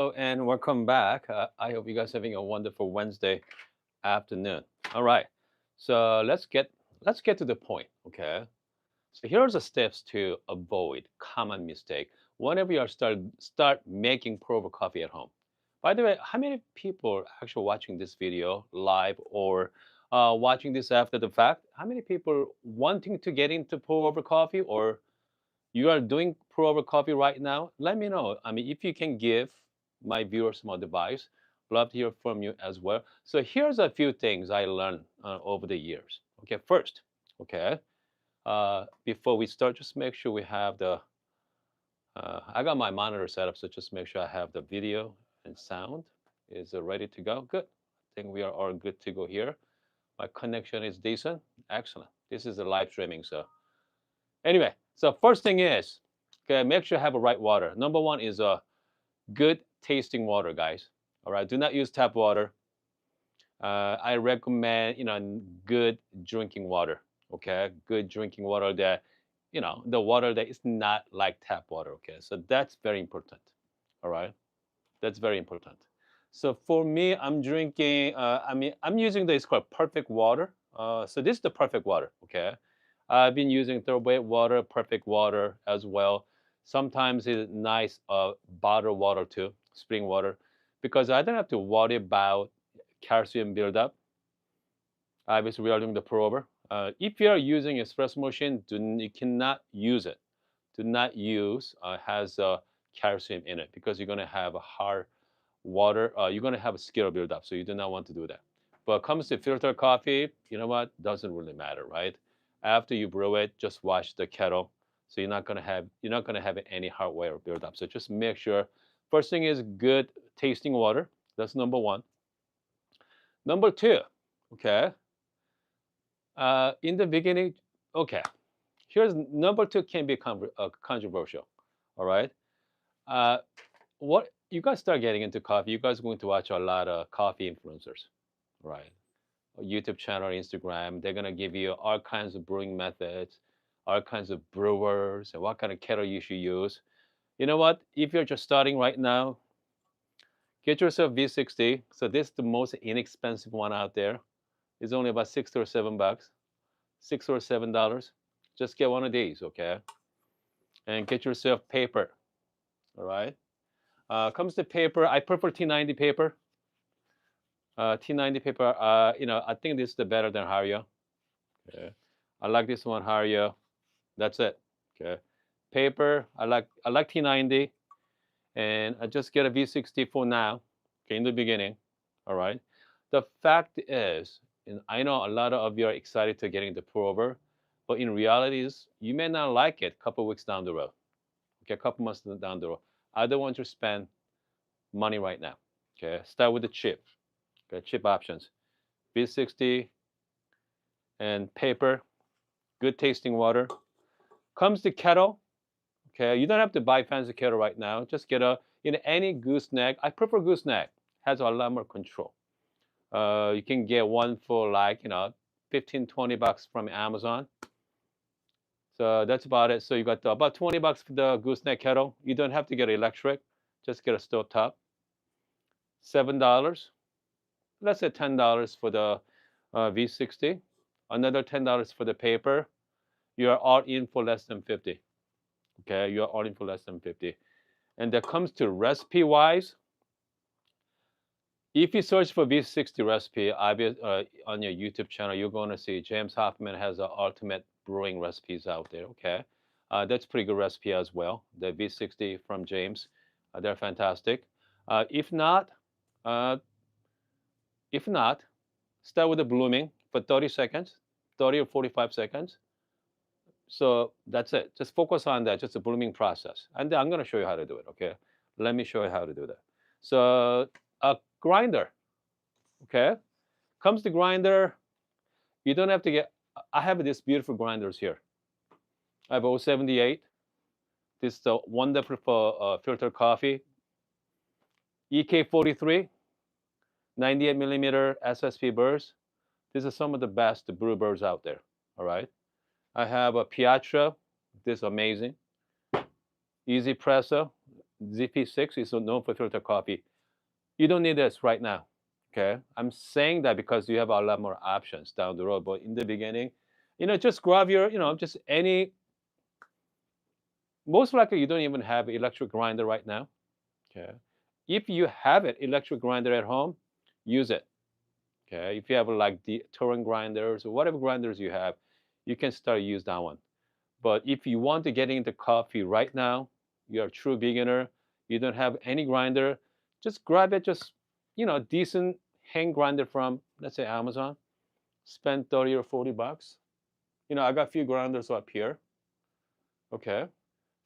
Hello and welcome back. I hope you guys are having a wonderful Wednesday afternoon. All right, so let's get to the point. Okay, so here are the steps to avoid common mistake whenever you are start making proper coffee at home. By the way, how many people are actually watching this video live or watching this after the fact? How many people wanting to get into pour over coffee or you are doing pour over coffee right now? Let me know. I mean, if you can give my viewers some advice, love to hear from you as well. So here's a few things I learned over the years. Okay, first, okay, before we start, just make sure we have the. I got my monitor set up, so just make sure I have the video and sound is ready to go. Good. I think we are all good to go here. My connection is decent. Excellent. This is a live streaming, so anyway, so first thing is, okay, make sure you have a right water. Number one is a good tasting water, guys. All right, do not use tap water. I recommend, good drinking water. Okay, good drinking water that, the water that is not like tap water. Okay, so that's very important. All right, that's very important. So for me, I'm drinking. I'm using this called Perfect Water. So this is the Perfect Water. Okay, I've been using Thoroughbred water, Perfect Water as well. Sometimes it's nice bottled water too, spring water, because I don't have to worry about calcium buildup. Obviously, we are doing the pour over. If you are using espresso machine, you cannot use it. Do not use has calcium in it because you're going to have a hard water. You're going to have a scale buildup, so you do not want to do that. But when it comes to filter coffee, you know what? Doesn't really matter, right? After you brew it, just wash the kettle, so you're not gonna have any hardware buildup. So just make sure. First thing is good tasting water. That's number one. Number two, okay. In the beginning, okay. Here's number two can be controversial. All right. Uh, what you guys start getting into coffee, you guys are going to watch a lot of coffee influencers, right? YouTube channel, Instagram. They're gonna give you all kinds of brewing methods, all kinds of brewers, and what kind of kettle you should use. You know what? If you're just starting right now, get yourself V60. So this is the most inexpensive one out there. It's only about $6 or $7, $6 or $7. Just get one of these, okay? And get yourself paper. All right. Comes to paper. I prefer T90 paper. T90 paper. I think this is the better than Hario. Okay. I like this one, Hario. That's it. Okay. Paper. I like T90, and I just get a V60 for now. Okay, in the beginning. All right. The fact is, and I know a lot of you are excited to getting the pour over, but in reality, is you may not like it a couple weeks down the road. Okay, a couple months down the road. I don't want to spend money right now. Okay, start with the cheap. Okay, cheap options. V60 and paper, good tasting water. Comes the kettle. Okay, you don't have to buy fancy kettle right now. Just get any gooseneck. I prefer gooseneck. Has a lot more control. You can get one for like 15, $20 from Amazon. So that's about it. So you got about $20 for the gooseneck kettle. You don't have to get electric. Just get a stove top. $7. Let's say $10 for the V60. Another $10 for the paper. You are all in for less than 50. Okay, you are all in for less than 50. And that comes to recipe wise. If you search for V60 recipe, on your YouTube channel, you're going to see James Hoffman has the ultimate brewing recipes out there. Okay, that's pretty good recipe as well. The V60 from James, they're fantastic. Uh, if not, uh, if not, start with the blooming for 30 seconds, 30 or 45 seconds. So that's it. Just focus on that, just the blooming process. And then I'm going to show you how to do it. Okay, let me show you how to do that. So a grinder. Okay, comes the grinder. You don't have to get. I have these beautiful grinders here. I have 078. This is the wonderful for filter coffee. EK43, 98 millimeter SSP burrs. These are some of the best brew burrs out there. All right. I have a Piatra. This is amazing. Easy presser. ZP6 is known for filter coffee. You don't need this right now. Okay, I'm saying that because you have a lot more options down the road. But in the beginning, just grab your, just any. Most likely, you don't even have an electric grinder right now. Okay, if you have an electric grinder at home, use it. Okay, if you have like the Turing grinders or whatever grinders you have, you can start use that one. But if you want to get into coffee right now, you're a true beginner, you don't have any grinder, just grab it, just, decent hand grinder from, let's say, Amazon. Spend 30 or 40 bucks. I got a few grinders up here. Okay.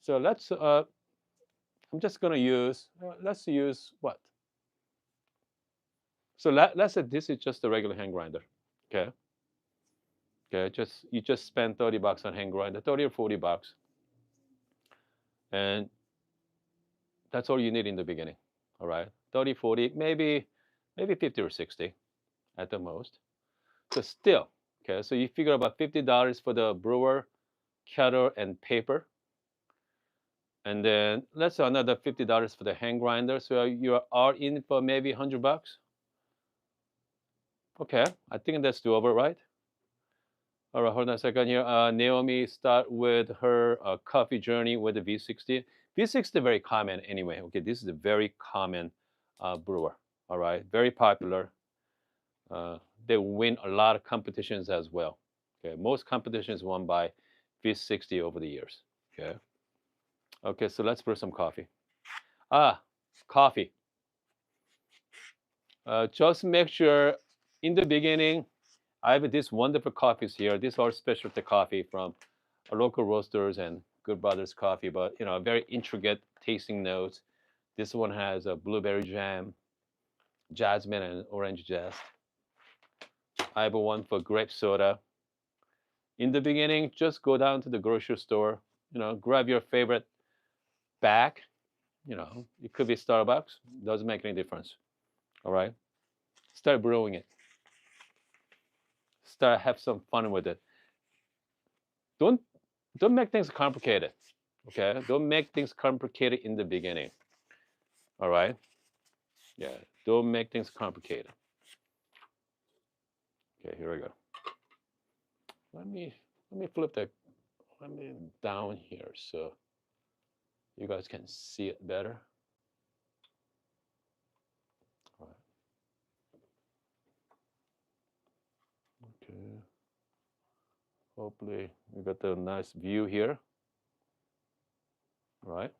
So I'm just going to use, let's use what? So let's say this is just a regular hand grinder. Okay. Okay. You just spend 30 bucks on hand grinder, 30 or 40 bucks. And that's all you need in the beginning. All right. 30, 40, maybe 50 or 60 at the most. So still, okay, so you figure about $50 for the brewer, kettle, and paper. And then let's say another $50 for the hand grinder. So you are in for maybe 100 bucks. Okay, I think that's doable, right? All right, hold on a second here. Naomi start with her coffee journey with the V60. V60 very common anyway. Okay, this is a very common brewer. All right, very popular. Uh, they win a lot of competitions as well. Okay, most competitions won by V60 over the years. Okay. Okay, so let's brew some coffee. Coffee. Just make sure in the beginning, I have these wonderful coffees here. These are specialty coffee from local roasters and Good Brothers Coffee, but very intricate tasting notes. This one has a blueberry jam, jasmine, and orange zest. I have one for grape soda. In the beginning, just go down to the grocery store, grab your favorite bag. It could be Starbucks, doesn't make any difference. All right, start brewing it. Have some fun with it. Don't don't make things complicated. Okay, don't make things complicated in the beginning. All right, yeah, don't make things complicated. Okay, here we go. Let me flip the let me down here so you guys can see it better. All right. Okay. Hopefully you got the nice view here. All right.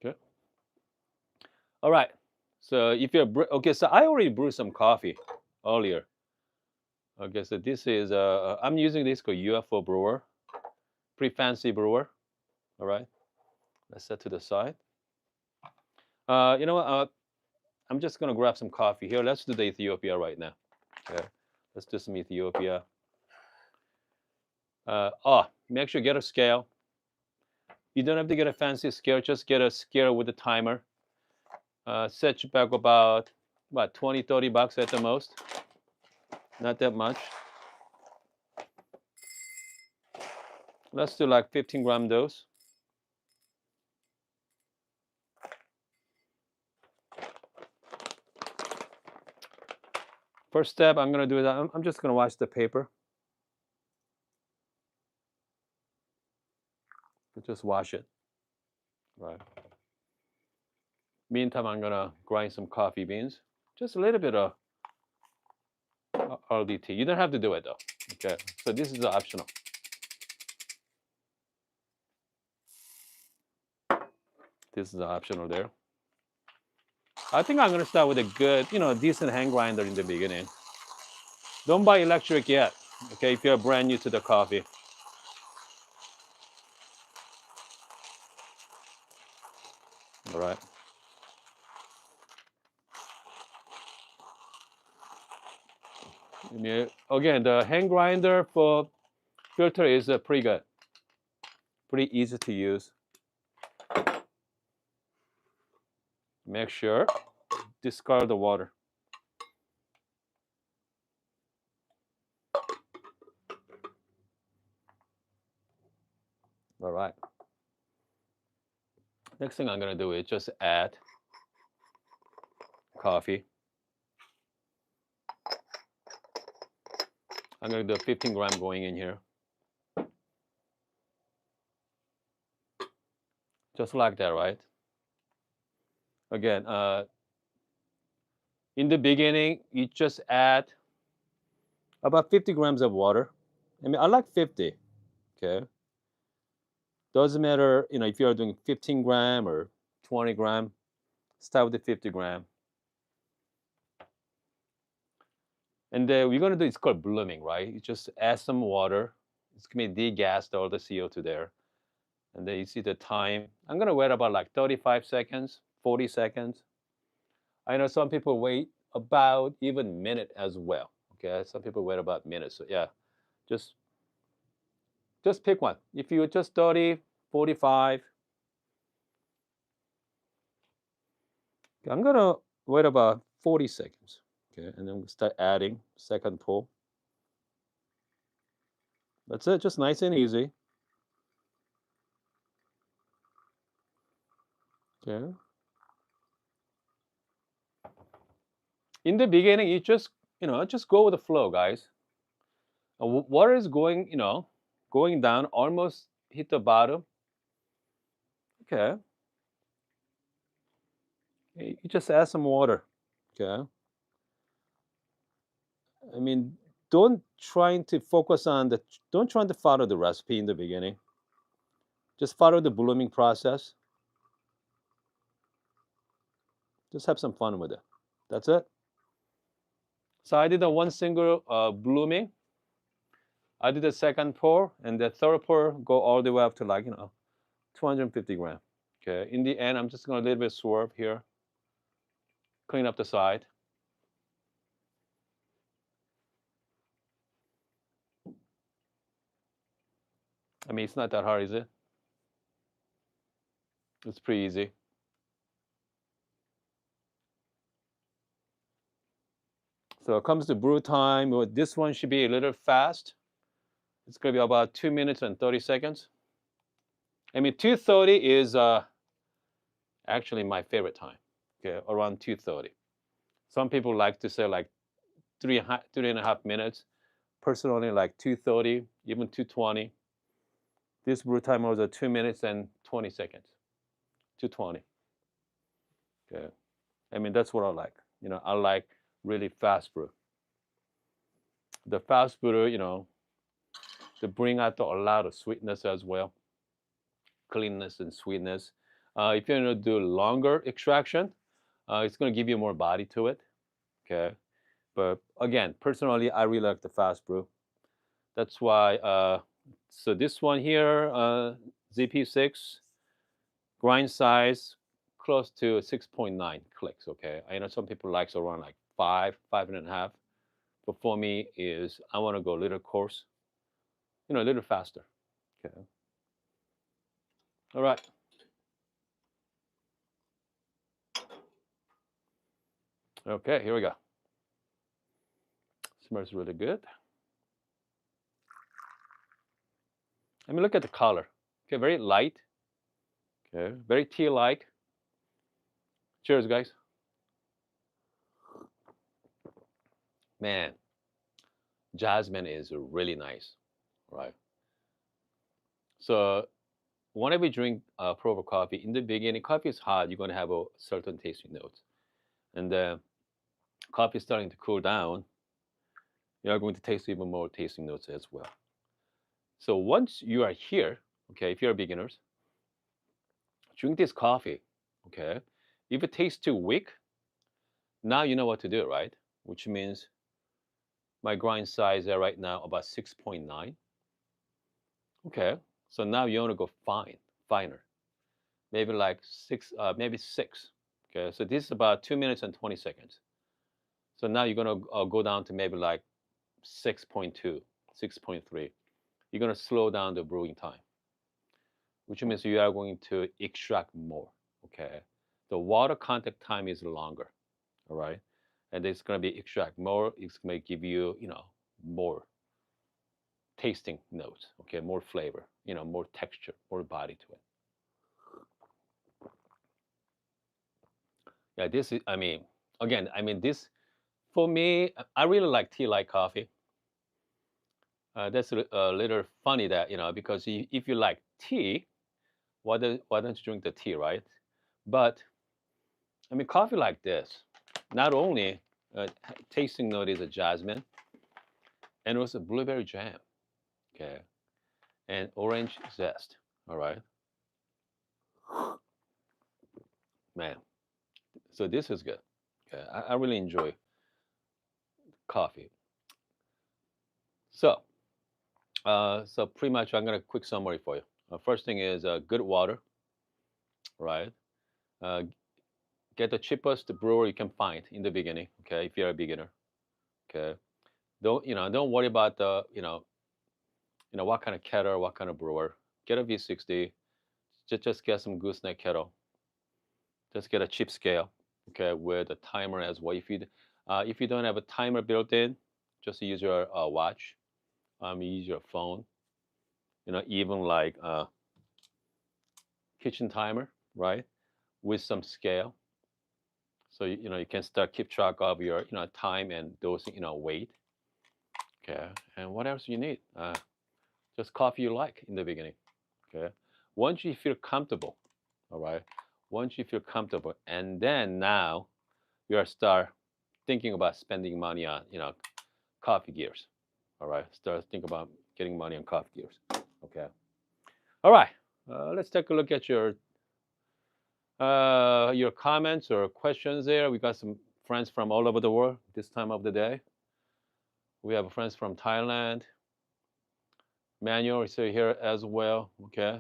Okay. All right. So if you're okay, so I already brewed some coffee earlier. Okay, so this is I'm using this called UFO brewer, pretty fancy brewer. All right. Let's set to the side. You know what? I'm just gonna grab some coffee here. Let's do the Ethiopia right now. Okay. Let's do some Ethiopia. Make sure you get a scale. You don't have to get a fancy scale. Just get a scale with a timer. Set you back about 20, 30 bucks at the most. Not that much. Let's do like 15-gram dose. First step, I'm gonna do that. I'm just gonna wash the paper. Just wash it. Right. Meantime, I'm gonna grind some coffee beans. Just a little bit of RDT. You don't have to do it though. Okay. So this is optional. This is optional there. I think I'm gonna start with a good, decent hand grinder in the beginning. Don't buy electric yet. Okay, if you're brand new to the coffee. All right. Again, the hand grinder for filter is pretty good. Pretty easy to use. Make sure discard the water. All right. Next thing I'm gonna do is just add coffee. I'm gonna do a 15 gram going in here. Just like that, right? Again, in the beginning, you just add about 50 grams of water. I mean, I like 50, okay? Doesn't matter, if you're doing 15 gram or 20 gram, start with the 50 gram. And then we're gonna do, it's called blooming, right? You just add some water. It's gonna degas all the CO2 there. And then you see the time. I'm gonna wait about like 35 seconds, 40 seconds. I know some people wait about even minute as well. Okay, some people wait about minutes. So yeah, just just pick one. If you just 30, 45, I'm gonna wait about 40 seconds. Okay, and then we start adding second pull. That's it, just nice and easy. Okay. In the beginning, you just go with the flow, guys. Water is going down, almost hit the bottom. Okay. You just add some water. Okay. I mean, don't trying to focus on the don't try to follow the recipe in the beginning. Just follow the blooming process. Just have some fun with it. That's it. So I did a one single blooming. I did the second pour, and the third pour go all the way up to 250 gram. Okay. In the end, I'm just gonna a little bit swerve here, clean up the side. I mean, it's not that hard, is it? It's pretty easy. So it comes to brew time. Well, this one should be a little fast. It's gonna be about 2 minutes and 30 seconds. I mean, 2:30 is actually my favorite time. Okay, around 2:30. Some people like to say like 3.5 minutes. Personally, like 2:30, even 2:20. This brew time was 2 minutes and 20 seconds. 2:20. Okay. I mean, that's what I like. I like really fast brew. The fast brew, to bring out a lot of sweetness as well, cleanness and sweetness. If you're gonna do longer extraction, it's gonna give you more body to it. Okay. But again, personally, I really like the fast brew. That's why. So this one here, ZP6, grind size close to 6.9 clicks. Okay, I know some people likes around like 5.5. But for me, is I want to go a little coarse, a little faster. Okay. All right. Okay, here we go. Smells really good. I mean, look at the color. Okay, very light. Okay, very tea-like. Cheers, guys. Man, jasmine is really nice, right? So whenever you drink proper coffee, in the beginning, coffee is hot. You're gonna have a certain tasting notes, and then coffee is starting to cool down. You are going to taste even more tasting notes as well. So once you are here, okay, if you're beginners, drink this coffee, okay. If it tastes too weak, now you know what to do, right? Which means my grind size is right now about 6.9. Okay, so now you want to go finer, maybe like six, maybe 6. Okay, so this is about 2 minutes and 20 seconds. So now you're gonna go down to maybe like 6.2, 6.3. You're gonna slow down the brewing time, which means you are going to extract more. Okay, the water contact time is longer. All right, and it's gonna be extract more. It's gonna give you, more. tasting notes. Okay, more flavor. More texture, more body to it. Yeah, this is. I mean, again, this for me. I really like tea like coffee. That's a little funny that because if you like tea, why don't you drink the tea, right? But coffee like this, not only tasting note is a jasmine, and also blueberry jam, okay, and orange zest. All right, man. So this is good. Okay, I really enjoy coffee. So, so pretty much, I'm gonna quick summary for you. First thing is good water, right? Uh, get the cheapest brewer you can find in the beginning. Okay, if you're a beginner. Okay, don't worry about the what kind of kettle, what kind of brewer. Get a V60. Just get some gooseneck kettle. Just get a cheap scale. Okay, with a timer as well. If you don't have a timer built in, just use your watch. Use your phone. Even like kitchen timer, right? With some scale, so you can start keep track of your time and dosing, weight. Okay, and what else you need? Just coffee you like in the beginning. Okay, once you feel comfortable, all right. Once you feel comfortable, and then now you are start thinking about spending money on coffee gears. All right, start think about getting money on coffee gears. Okay, all right. Let's take a look at your comments or questions there. We got some friends from all over the world this time of the day. We have friends from Thailand. Manuel is here as well. Okay,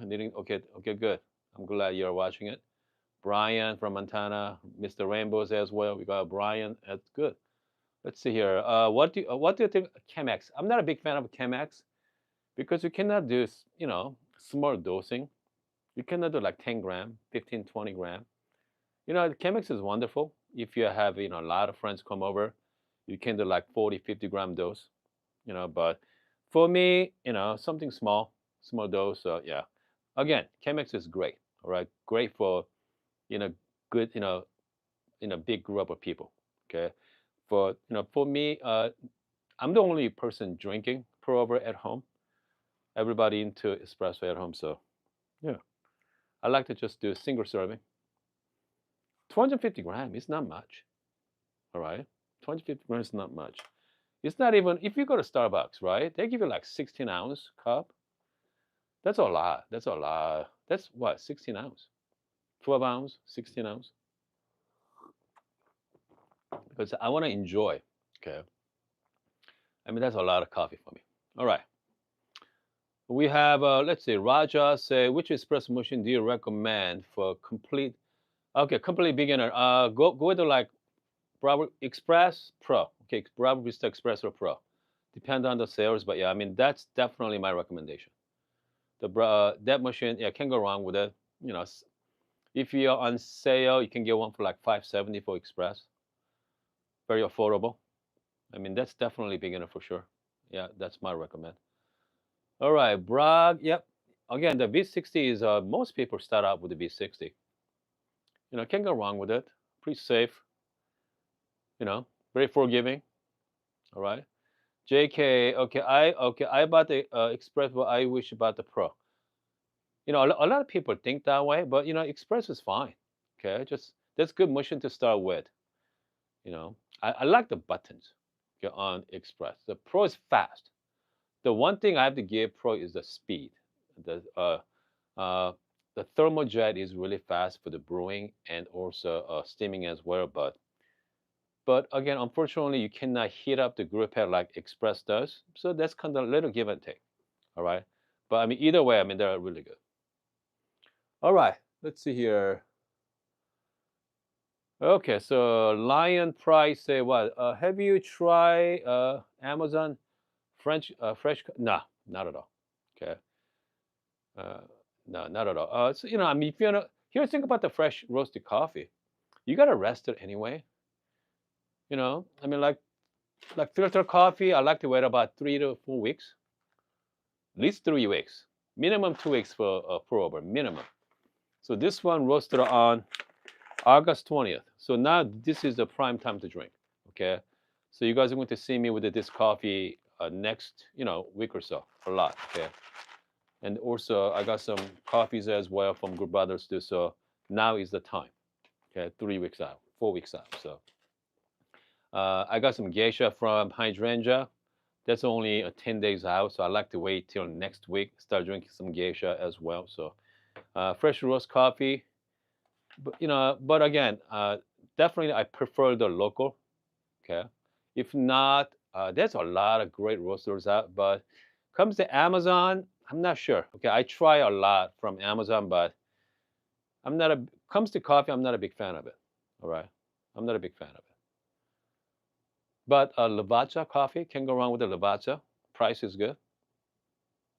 okay, good. I'm glad you're watching it. Brian from Montana, Mr. Rainbows as well. We got Brian. That's good. Let's see here. What do you think of Chemex? I'm not a big fan of Chemex because you cannot do small dosing. You cannot do like 10 gram, 15, 20 gram. The Chemex is wonderful. If you have a lot of friends come over, you can do like 40, 50 gram dose. But for me, something small, small dose. So yeah, again, Chemex is great. All right, great for you know good big group of people. Okay, for me, I'm the only person drinking pour over at home. Everybody into espresso at home. So yeah, I like to just do a single serving. 250 gram is not much. All right, 250 grams is not much. It's not even if you go to Starbucks, right? They give you like 16-ounce cup. That's a lot. That's a lot. That's what 16 ounce, 12 ounce, 16 ounce. Because I want to enjoy. Okay, that's a lot of coffee for me. All right. We have let's see. Raja say, which espresso machine do you recommend for complete? Okay, complete beginner. Go to like Bravo Express Pro. Okay, Bravo Vista Express or Pro. Depend on the sales, but yeah, that's definitely my recommendation. That machine, yeah, can't go wrong with it. You know, if you're on sale, you can get one for like 570 for Express. Very affordable. That's definitely beginner for sure. Yeah, that's my recommend. All right, Bragg. Yep. Again, the V60 is most people start out with the V60. Can't go wrong with it. Pretty safe. Very forgiving. All right. JK. Okay. I bought the Express, but I wish about the Pro. A lot of people think that way, but Express is fine. Okay, just that's good machine to start with. I like the buttons, okay, on Express. The Pro is fast. The one thing I have to give Pro is the speed. The uh, the thermojet is really fast for the brewing and also steaming as well. But again, unfortunately, you cannot heat up the brew pad like Express does. So that's kind of a little give and take. All right. But either way, they're really good. All right. Let's see here. Okay, so Lion Price say what? Have you tried Amazon French fresh? No, not at all. Okay, uh, no, not at all. So, if you know, here think about the fresh roasted coffee. You gotta rest it anyway. Like filter coffee, I like to wait about 3 to 4 weeks. At least 3 weeks. Minimum 2 weeks for pour over, minimum. So this one roasted on August 20th. So now this is the prime time to drink. Okay. So you guys are going to see me with this coffee next, week or so, a lot. Okay. And also I got some coffees as well from Good Brothers too. So now is the time. Okay, 3 weeks out, 4 weeks out. So I got some geisha from Hydrangea. That's only 10 days out, so I like to wait till next week. Start drinking some geisha as well. So fresh roast coffee, but again, definitely I prefer the local. Okay, if not, there's a lot of great roasters out, but comes to Amazon, I'm not sure. Okay, I try a lot from Amazon, but I'm not a comes to coffee, I'm not a big fan of it. All right, I'm not a big fan of it. But Lavazza coffee can go wrong with the Lavazza. Price is good.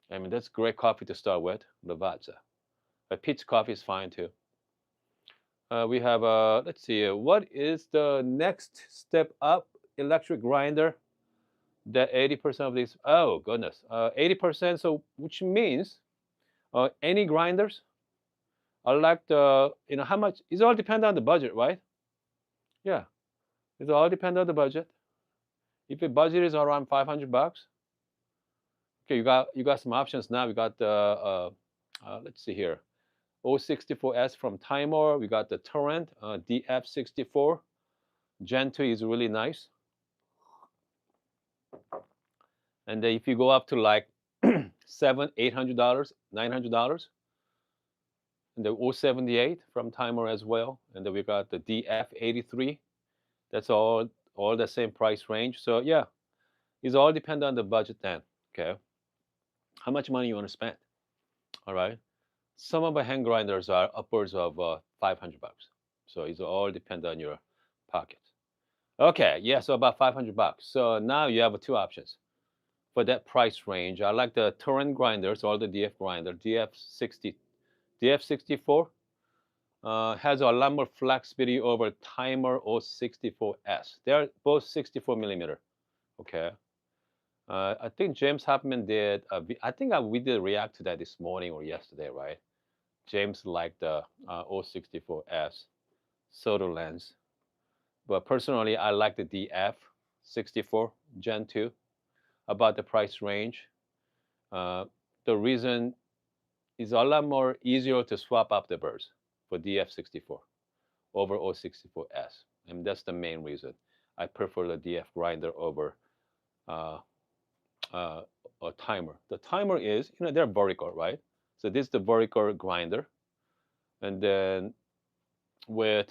I mean, that's great coffee to start with, Lavazza. But peach coffee is fine too. We have, let's see, what is the next step up? Electric grinder. That 80% of these, oh goodness, 80%. So which means any grinders. I like the, how much? It all depends on the budget, right? Yeah, it all depends on the budget. If your budget is around $500, okay, you got some options now. We got the let's see here, O64S from Timor. We got the Torrent DF64. Gen 2 is really nice. And then if you go up to like $800, $900, and the O78 from Timor as well. And then we got the DF83. That's all the same price range. So yeah, it's all depend on the budget then. Okay, how much money you want to spend? All right. Some of the hand grinders are upwards of $500. So it all depends on your pocket. Okay, yeah, so about $500. So now you have two options for that price range. I like the Torrent grinders or the DF grinder, DF64. Has a lot more flexibility over Timer O64S. They're both 64 millimeter. Okay. I think James Hoffman did. I think we did react to that this morning or yesterday, right? James liked the O64S soda lens, but personally, I like the DF64 Gen 2. About the price range, uh, the reason is a lot more easier to swap up the burrs for DF64 over O64S, and that's the main reason. I prefer the DF grinder over uh, uh, a timer. The timer is, they're vertical, right? So this is the vertical grinder, and then with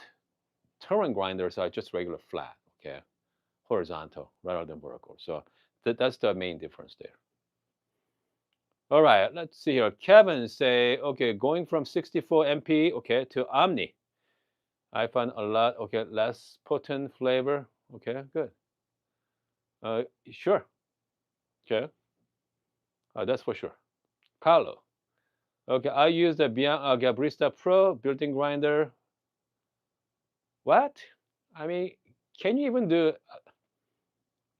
turn grinders are just regular flat, okay, horizontal rather than vertical. So that's the main difference there. All right, let's see here. Kevin say, okay, going from 64 MP, okay, to Omni. I find a lot, okay, less potent flavor. Okay, good. Sure. Okay, that's for sure. Carlo. Okay, I use the Gabrista Pro built-in grinder. What? I mean, can you even do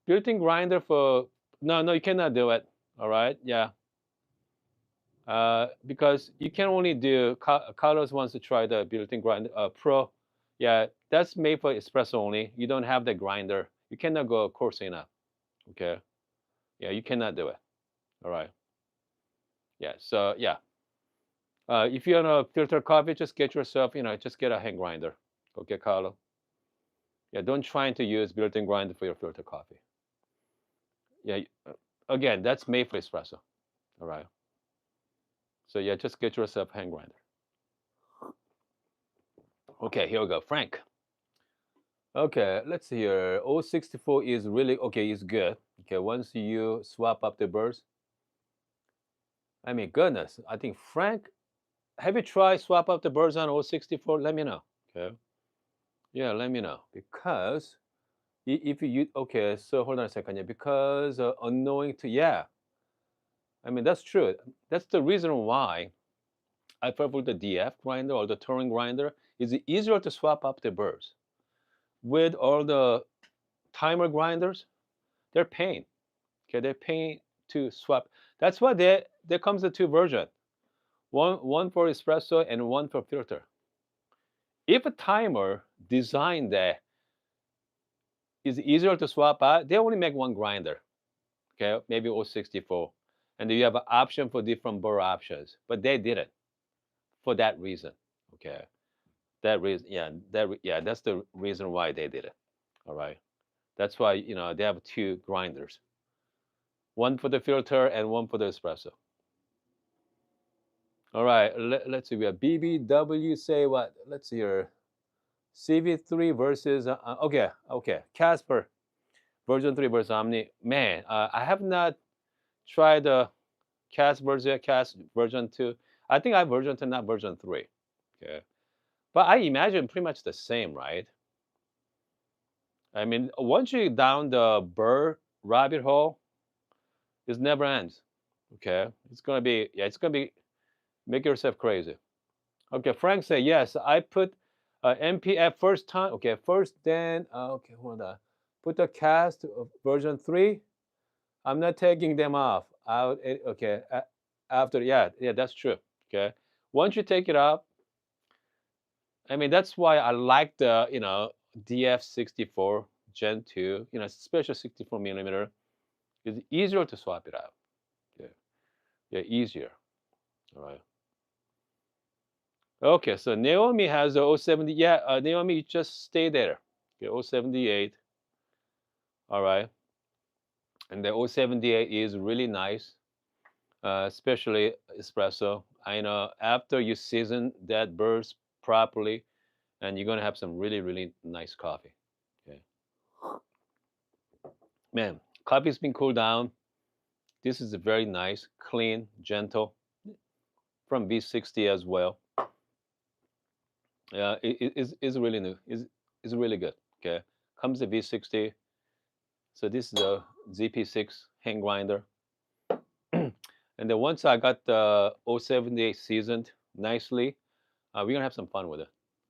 built-in grinder for? No, no, you cannot do it. All right, yeah. Because you can only do. Carlos wants to try the built-in grinder Pro. Yeah, that's made for espresso only. You don't have the grinder. You cannot go coarse enough. Okay. Yeah, you cannot do it. All right. Yeah. So yeah. If you want to filter coffee, just get yourself, just get a hand grinder. Okay, Carlo. Yeah, don't try to use built-in grinder for your filter coffee. Yeah, again, that's made for espresso. All right. So yeah, just get yourself a hand grinder. Okay, here we go, Frank. Okay, let's see here. O64 is really okay. It's good. Okay, once you swap up the burrs, I mean, goodness, I think Frank, have you tried swap up the burrs on O64? Let me know. Okay. Yeah, let me know because if you okay, so hold on a second. Yeah, because unknowing to yeah, I mean that's true. That's the reason why I prefer the DF grinder or the Turing grinder. It's easier to swap up the burrs. With all the timer grinders, they're pain. Okay, they're pain to swap. That's why there comes the two version. One for espresso and one for filter. If a timer designed that is easier to swap out, they only make one grinder. Okay, maybe 064. And then you have an option for different burr options. But they didn't for that reason. Okay. That reason, yeah, yeah, that's the reason why they did it. All right. That's why, they have two grinders. One for the filter and one for the espresso. All right, let's see. We have BBW say what? Let's see here. CV3 versus okay. Casper version 3 versus Omni. Man, I have not tried the Cas version 2. I think I have version 2, not version 3. Okay. But I imagine pretty much the same, right? I mean, once you down the burr rabbit hole, it never ends. Okay. It's gonna be make yourself crazy. Okay, Frank said yes. I put MPF first time. Okay, first then. Okay, hold on. Put the cast version 3. I'm not taking them off. Out. Okay. After yeah, that's true. Okay. Once you take it off, I mean that's why I like the DF64 Gen 2. Special 64 millimeter. It's easier to swap it out. Yeah, yeah, easier. All right. Okay, so Naomi has the 070. Yeah, Naomi, just stay there. Okay, 078. All right. And the 078 is really nice, especially espresso. I know after you season that burst properly, and you're gonna have some really, really nice coffee. Okay. Man, coffee's been cooled down. This is a very nice, clean, gentle from V60 as well. It's really new. Is really good. Okay. Comes the V60. So this is the ZP6 hand grinder. And then once I got the 078 seasoned nicely, we're gonna have some fun with it.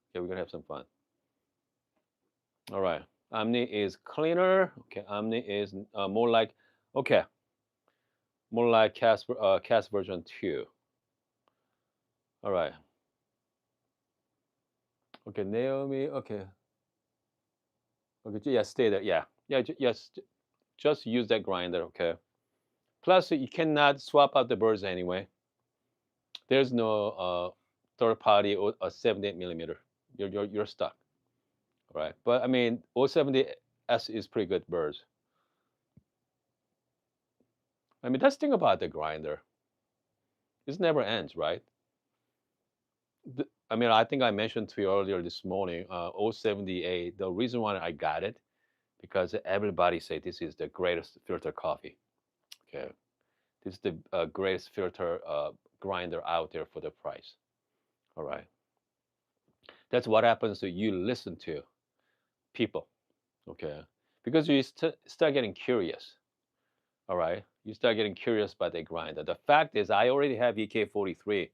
Okay, we're gonna have some fun. All right. Omni is cleaner. Okay, Omni is more like Cas version 2. All right. Okay, Naomi. Okay. Okay, yeah, stay there. Yeah, yeah, yes. Just use that grinder. Okay. Plus, you cannot swap out the burrs anyway. There's no third party or a 78 millimeter. You're stuck. Right. But I mean, 070S is pretty good burrs. I mean, that's the thing about the grinder. It never ends, right? I mean, I think I mentioned to you earlier this morning, 078. The reason why I got it, because everybody say this is the greatest filter coffee. Okay. This is the greatest filter grinder out there for the price. All right. That's what happens to you listen to people. Okay. Because you start getting curious. All right. You start getting curious about the grinder. The fact is, I already have EK43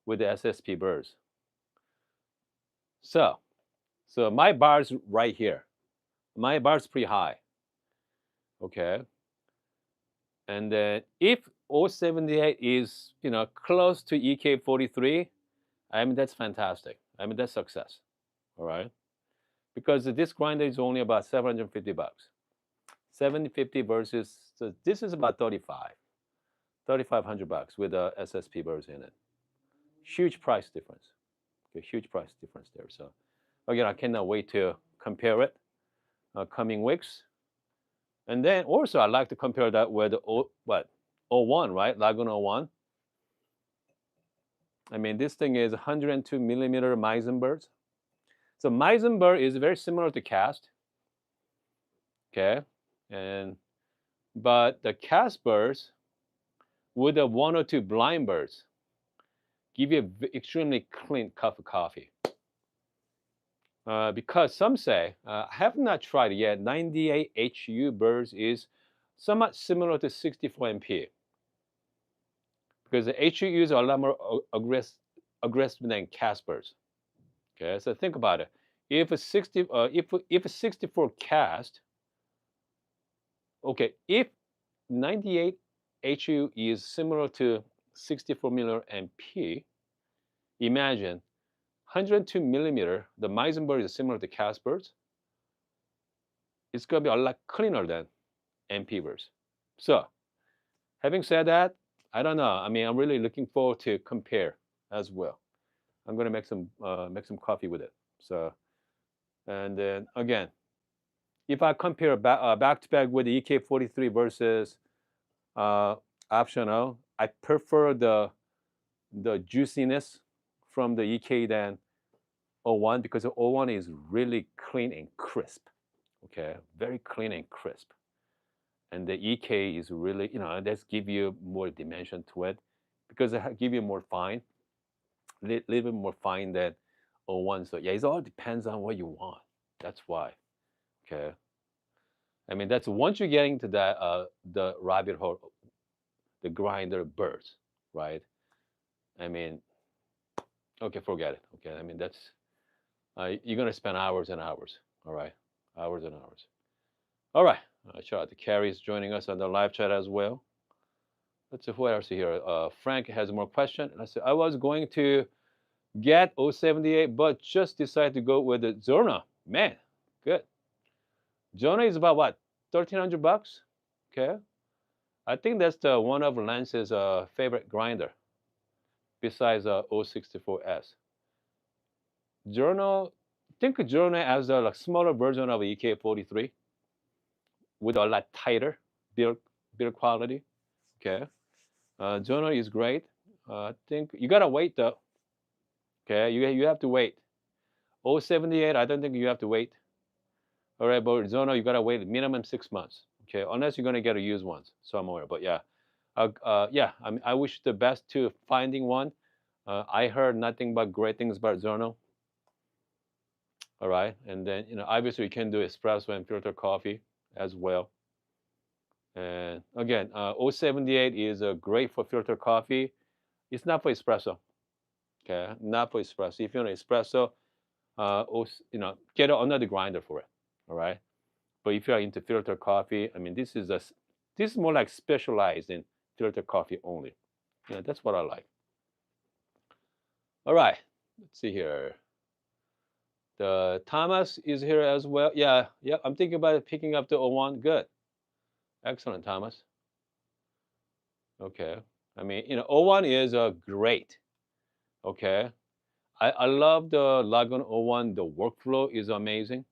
with the SSP burrs. So my bar's right here. My bar's pretty high. Okay. And then if 078 is close to EK43, I mean that's fantastic. I mean that's success. All right. Because this grinder is only about 750 bucks. 750 versus so this is about 3,500 bucks with the SSP burrs in it. Huge price difference. Okay, huge price difference there. So again, I cannot wait to compare it coming weeks. And then also I like to compare that with the 01, right? Laguna 01. I mean, this thing is 102 millimeter Meisenbergs. So Meisenberg is very similar to cast. Okay, but the cast burrs with the 102 blind burrs give you an extremely clean cup of coffee. Because some say, I have not tried it yet, 98 HU burrs is somewhat similar to 64 MP. Because the HUs are a lot more aggressive than cast burrs. Okay, so think about it. If a 64 cast, okay, if 98 HU is similar to 64 milliamp. Imagine 102 millimeter. The Meisenberg is similar to Casper's. It's gonna be a lot cleaner than MPverse. So, having said that, I don't know. I mean, I'm really looking forward to compare as well. I'm gonna make some coffee with it. So, and then again, if I compare back to back with the EK43 versus uh, optional, I prefer the juiciness from the EK than O1 because the O1 is really clean and crisp. Okay, very clean and crisp. And the EK is really, let's give you more dimension to it because it give you more fine, little bit more fine than O1. So yeah, it all depends on what you want. That's why. Okay. I mean, that's once you get into that the rabbit hole, the grinder bursts, right? I mean, okay, forget it. Okay, I mean that's you're gonna spend hours and hours. All right, hours and hours. All right. Shout out to Carrie is joining us on the live chat as well. Let's see who else here. Frank has more question. I said I was going to get 078, but just decided to go with the Zorna. Man, good. Zorna is about what, 1,300 bucks? Okay. I think that's the one of Lance's favorite grinder, besides 064S. Journal, think of Journal as a like, smaller version of EK43 with a lot tighter build quality. Okay. Journal is great. I think you gotta wait though. Okay, you have to wait. 078, I don't think you have to wait. All right, but Zono, you gotta wait minimum 6 months. Okay, unless you're gonna get a used ones somewhere. But yeah, yeah. I wish the best to finding one. I heard nothing but great things about Zono. All right, and then obviously you can do espresso and filter coffee as well. And again, 078 is great for filter coffee. It's not for espresso. Okay, not for espresso. If you want espresso, get another grinder for it. All right. But if you are into filter coffee, I mean, this is more like specialized in filter coffee only. Yeah, that's what I like. All right. Let's see here. The Thomas is here as well. Yeah, yeah. I'm thinking about picking up the O1. Good. Excellent, Thomas. Okay. I mean, O1 is great. Okay. I love the Lagun O1. The workflow is amazing.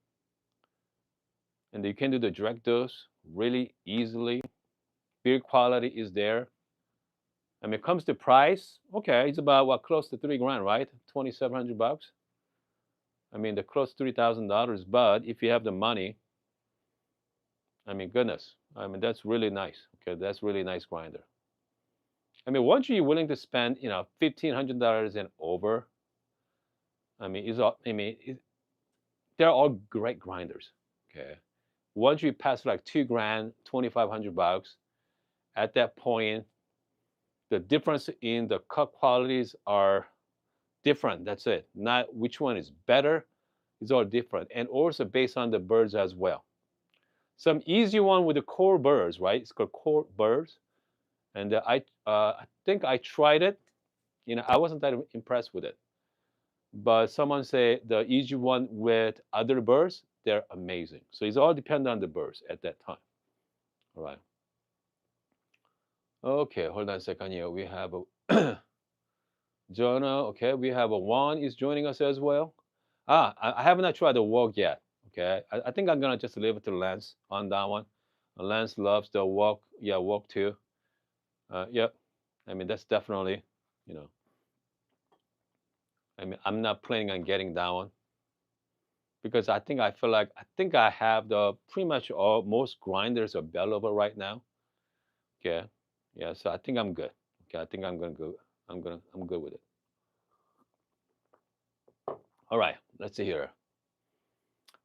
And you can do the direct dose really easily. Build quality is there. I mean, it comes to price. Okay, it's about what, close to $3,000, right? 2,700 bucks. I mean, the close to $3,000. But if you have the money, I mean, goodness, I mean that's really nice. Okay, that's really nice grinder. I mean, once you're willing to spend, $1,500 and over, I mean, they're all great grinders. Okay, once you pass like $2,000, 2,500 bucks, at that point, the difference in the cut qualities are different. That's it. Not which one is better. It's all different, and also based on the birds as well. Some easy one with the core birds, right? It's called core birds, and I think I tried it. I wasn't that impressed with it. But someone say the easy one with other birds, they're amazing. So it's all dependent on the birds at that time. All right. Okay, hold on a second here. We have a Jonah. Okay, we have a Juan is joining us as well. I have not tried the walk yet. Okay, I think I'm gonna just leave it to Lance on that one. Lance loves the walk. Yeah, walk too. Yep. I mean, that's definitely, you know. I mean, I'm not planning on getting that one because I feel like I think I have the pretty much all most grinders available right now. Okay. Yeah. So I think I'm good. Okay. I think I'm gonna go. I'm good with it. All right. Let's see here.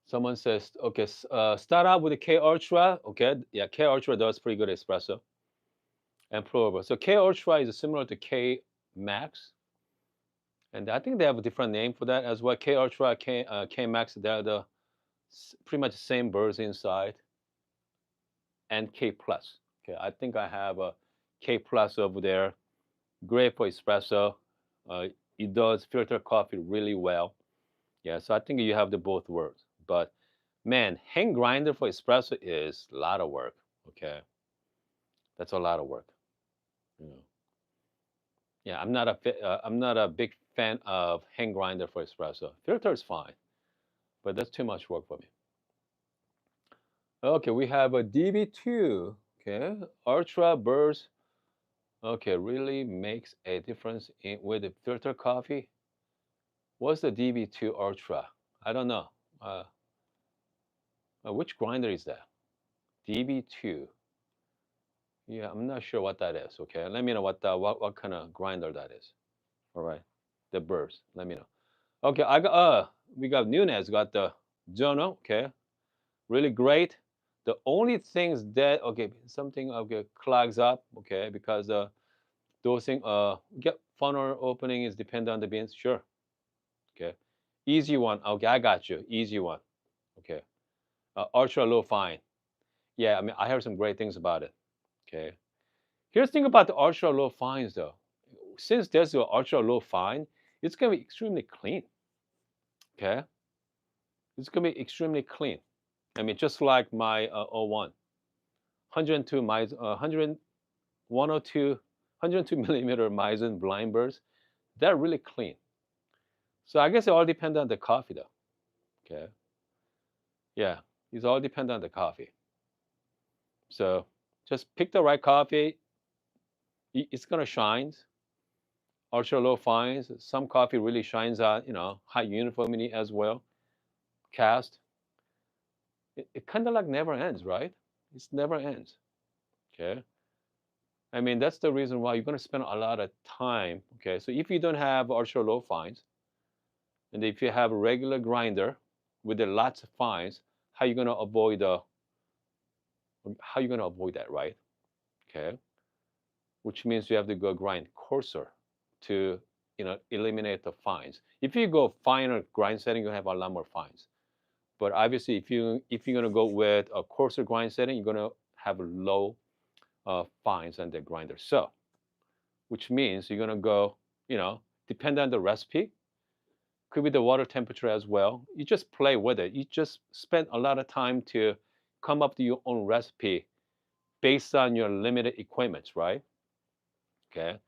Someone says, okay, start out with the K Ultra. Okay, yeah, K Ultra does pretty good espresso and pour over. So K Ultra is similar to K Max, and I think they have a different name for that as well. K Ultra, K Max, they're the pretty much the same birds inside, and K Plus. Okay, I think I have a K Plus over there. great for espresso. Uh, it does filter coffee really well. Yeah, so I think you have the both works. But man, hand grinder for espresso is a lot of work. Okay, that's a lot of work. You know. Yeah, I'm not a big fan of hand grinder for espresso. Filter is fine, but that's too much work for me. Okay, we have a DB2. Okay, ultra burst. Okay, really makes a difference with the filter coffee. What's the DB2 Ultra? I don't know. Uh, which grinder is that? DB2. Yeah, I'm not sure what that is. Okay, let me know what kind of grinder that is. All right, the burst. Let me know. Okay, I got we got Nunez got the Jono. Okay, really great. The only things that okay something okay clogs up. Okay, because those things get funnel opening is dependent on the beans. Sure. Okay, easy one. Okay, I got you. Easy one. Okay, ultra low fine. Yeah, I mean I heard some great things about it. Okay, here's the thing about the ultra low fines though. Since there's the ultra low fine, it's gonna be extremely clean. Okay, it's gonna be extremely clean. I mean, just like my oh 01, 102 100, 102, 102 millimeter Meissen blind bursts, they're really clean. So I guess it all depends on the coffee though. Okay, yeah, it's all depends on the coffee. So just pick the right coffee. It's gonna shine. Ultra low fines. Some coffee really shines out, high uniformity as well. Cast. It kind of like never ends, right? It's never ends. Okay. I mean, that's the reason why you're going to spend a lot of time. Okay. So if you don't have ultra low fines, and if you have a regular grinder with the lots of fines, how you going to avoid how you going to avoid that, right? Okay. Which means you have to go grind coarser to eliminate the fines. If you go finer grind setting, you have a lot more fines. But obviously, if you're gonna go with a coarser grind setting, you're gonna have low fines on the grinder. So, which means you're gonna go, depend on the recipe, could be the water temperature as well. You just play with it. You just spend a lot of time to come up to your own recipe based on your limited equipment, right? Okay,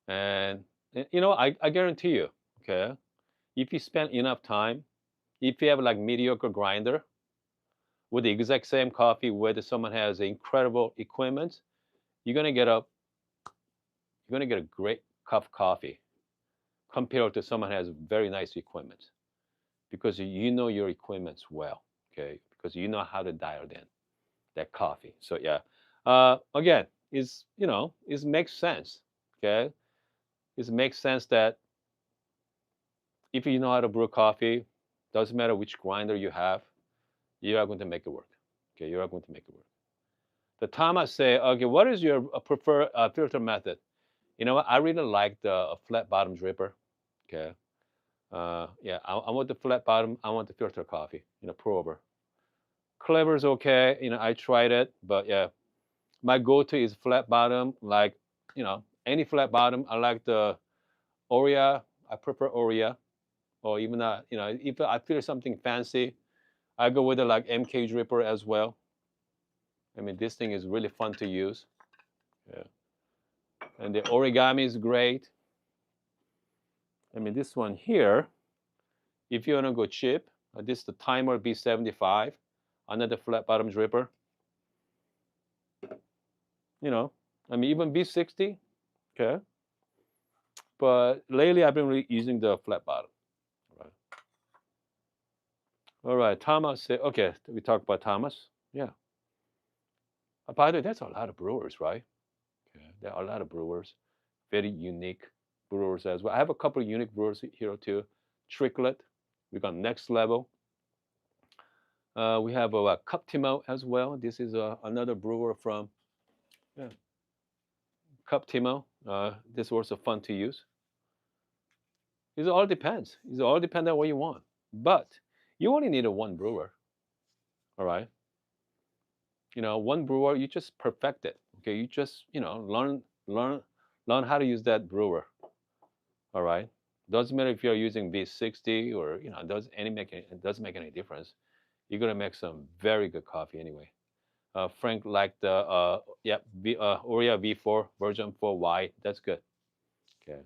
and I guarantee you, okay, if you spend enough time, if you have like mediocre grinder with the exact same coffee, whether someone has incredible equipment, you're gonna get a great cup of coffee compared to someone who has very nice equipment because you know your equipment well, okay? Because you know how to dial in that coffee. So yeah, again, it makes sense, okay? It makes sense that if you know how to brew coffee, doesn't matter which grinder you have, you are going to make it work. Okay, you are going to make it work. The time I say, okay, what is your preferred filter method? You know what? I really like the flat bottom dripper. Okay. Yeah, I want the flat bottom. I want the filter coffee. Pour over. Clever's okay. I tried it, but yeah, my go-to is flat bottom. Like, any flat bottom. I like the Oria. I prefer Oria, or even if I feel something fancy, I go with the like MK dripper as well. I mean, this thing is really fun to use. Yeah, and the origami is great. I mean, this one here. If you want to go cheap, this is the Timer B75, another flat bottom dripper. I mean, even B60, okay. But lately, I've been really using the flat bottom. All right, Thomas said, okay, we talked about Thomas. Yeah. By the way, that's a lot of brewers, right? Okay. There are a lot of brewers, very unique brewers as well. I have a couple of unique brewers here too. Tricklet, we got Next Level. We have a Cup Timo as well. This is another brewer from yeah, Cup Timo. This is also fun to use. It all depends. It all depends on what you want. But you only need a one brewer. All right. One brewer, you just perfect it. Okay. You just learn Learn how to use that brewer. All right. Doesn't matter if you're using V60 or it doesn't make any difference. You're gonna make some very good coffee anyway. Frank liked the Oria V4 version 4Y. That's good. Okay.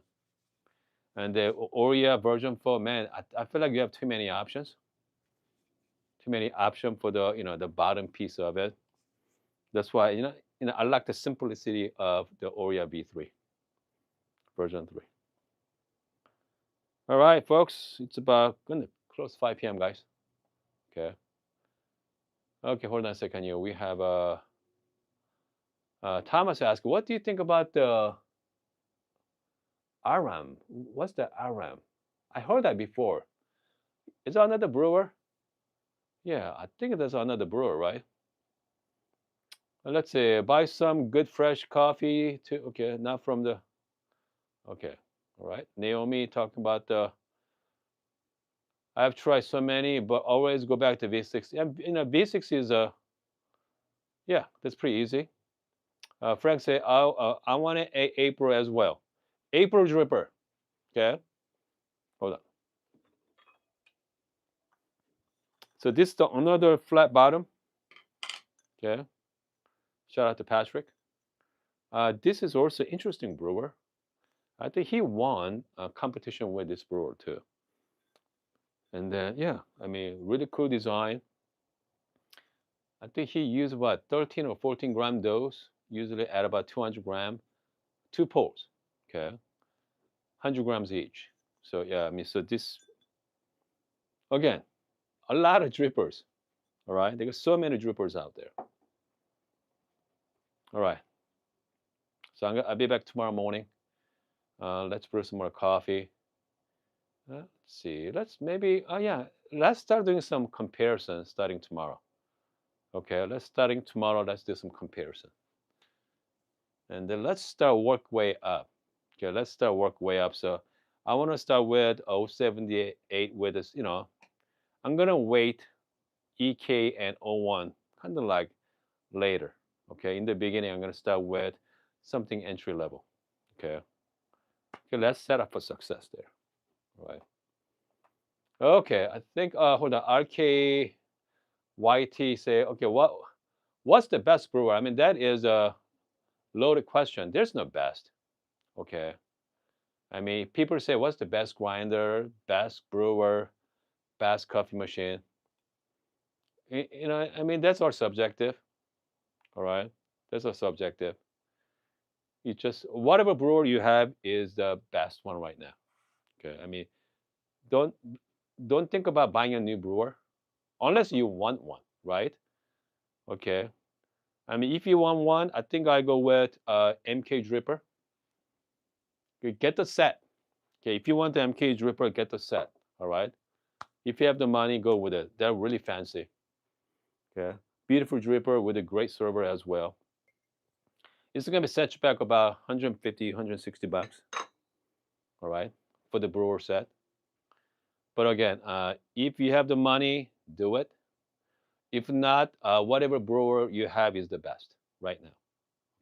And the Oria version 4, man, I feel like you have too many options. Too many options for the bottom piece of it. That's why I like the simplicity of the Oria V3 version 3. All right, folks, it's about gonna close 5 p.m. guys. Okay. Okay, hold on a second here. We have Thomas asked, what do you think about the Aram? What's the Aram? I heard that before. Is that another brewer? Yeah, I think there's another brewer, right? Let's say buy some good fresh coffee to okay, not from the okay. All right. Naomi talking about the I've tried so many, but always go back to V6. Yeah, V6 is yeah, that's pretty easy. Frank say I want a April as well. April dripper. Okay. Hold on. So this is another flat bottom. Okay. Shout out to Patrick. This is also interesting brewer. I think he won a competition with this brewer too. And then yeah, I mean really cool design. I think he used about 13 or 14 gram dose, usually at about 200 gram, two pours. Okay, 100 grams each. So yeah, I mean so this again, a lot of drippers. All right, there are so many drippers out there. All right, so I'll be back tomorrow morning. Let's brew some more coffee. Let's see. Let's maybe. Oh yeah. Let's start doing some comparisons starting tomorrow. Okay. Let's starting tomorrow. Let's do some comparison, and then let's start work way up. Okay. Let's start work way up. So I want to start with 078 with this. I'm gonna wait EK and O1 kind of like later. Okay. In the beginning, I'm gonna start with something entry level. Okay. Okay. Let's set up for success there. All right. Okay, I think hold on, RKYT say, okay, what's the best brewer? I mean, that is a loaded question. There's no best. Okay. I mean, people say what's the best grinder, best brewer, best coffee machine. I mean, that's all subjective. All right. That's all subjective. You just whatever brewer you have is the best one right now. Okay. I mean, don't don't think about buying a new brewer unless you want one, right? Okay. I mean, if you want one, I think I go with MK Dripper. Okay, get the set. Okay, if you want the MK Dripper, get the set. All right. If you have the money, go with it. They're really fancy. Okay, beautiful dripper with a great server as well. It's gonna be set you back about 150, 160 bucks. All right, for the brewer set. But again, if you have the money, do it. If not, whatever brewer you have is the best right now.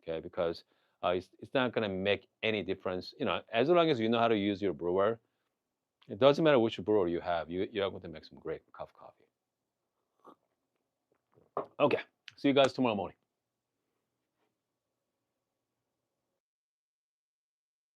Okay, because it's not going to make any difference. As long as you know how to use your brewer, it doesn't matter which brewer you have. You're going to make some great cup of coffee. Okay, see you guys tomorrow morning.